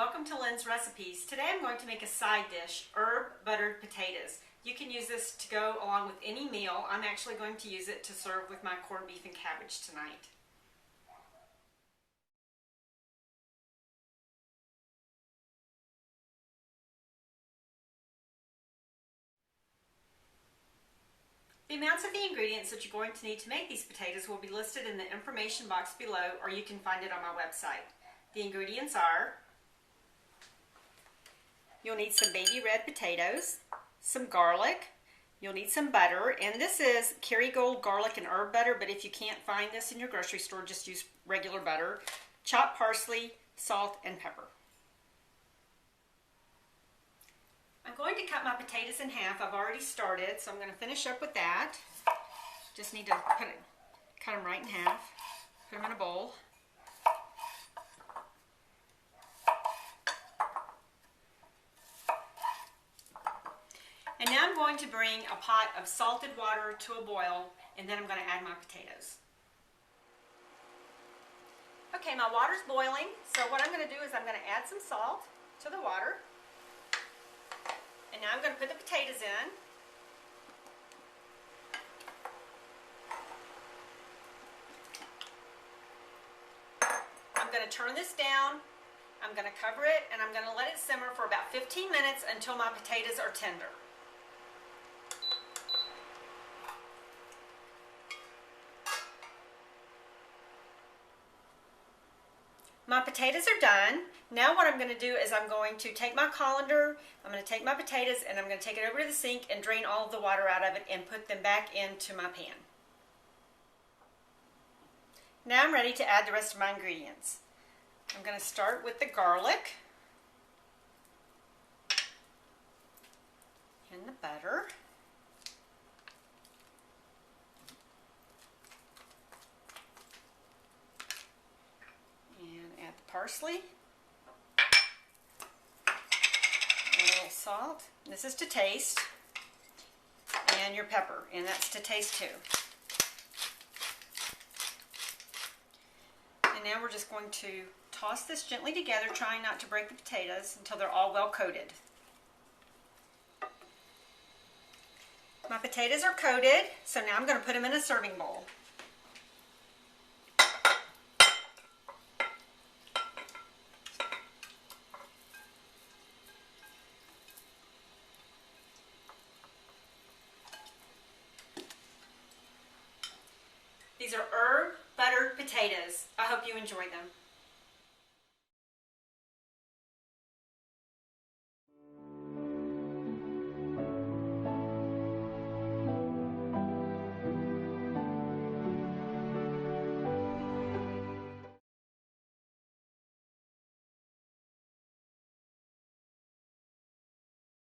welcome to Lynn's Recipes. Today I'm going to make a side dish, herb buttered potatoes. You can use this to go along with any meal. I'm actually going to use it to serve with my corned beef and cabbage tonight. The amounts of the ingredients that you're going to need to make these potatoes will be listed in the information box below, or you can find it on my website. The ingredients are: you'll need some baby red potatoes, some garlic, you'll need some butter, and this is Kerrygold garlic and herb butter, but if you can't find this in your grocery store, just use regular butter, chopped parsley, salt, and pepper. I'm going to cut my potatoes in half. I've already started, so I'm going to finish up with that. Just need to cut them right in half, put them in a bowl. And now I'm going to bring a pot of salted water to a boil, and then I'm going to add my potatoes. Okay, my water's boiling, so what I'm going to do is I'm going to add some salt to the water. And now I'm going to put the potatoes in. I'm going to turn this down. I'm going to cover it, and I'm going to let it simmer for about 15 minutes until my potatoes are tender. My potatoes are done. Now what I'm going to do is I'm going to take my colander, I'm going to take my potatoes, and I'm going to take it over to the sink and drain all of the water out of it and put them back into my pan. Now I'm ready to add the rest of my ingredients. I'm going to start with the garlic and the butter. Add the parsley, and a little salt. This is to taste, and your pepper, and that's to taste too. And now we're just going to toss this gently together, trying not to break the potatoes until they're all well coated. My potatoes are coated, so now I'm going to put them in a serving bowl. These are herb buttered potatoes. I hope you enjoy them.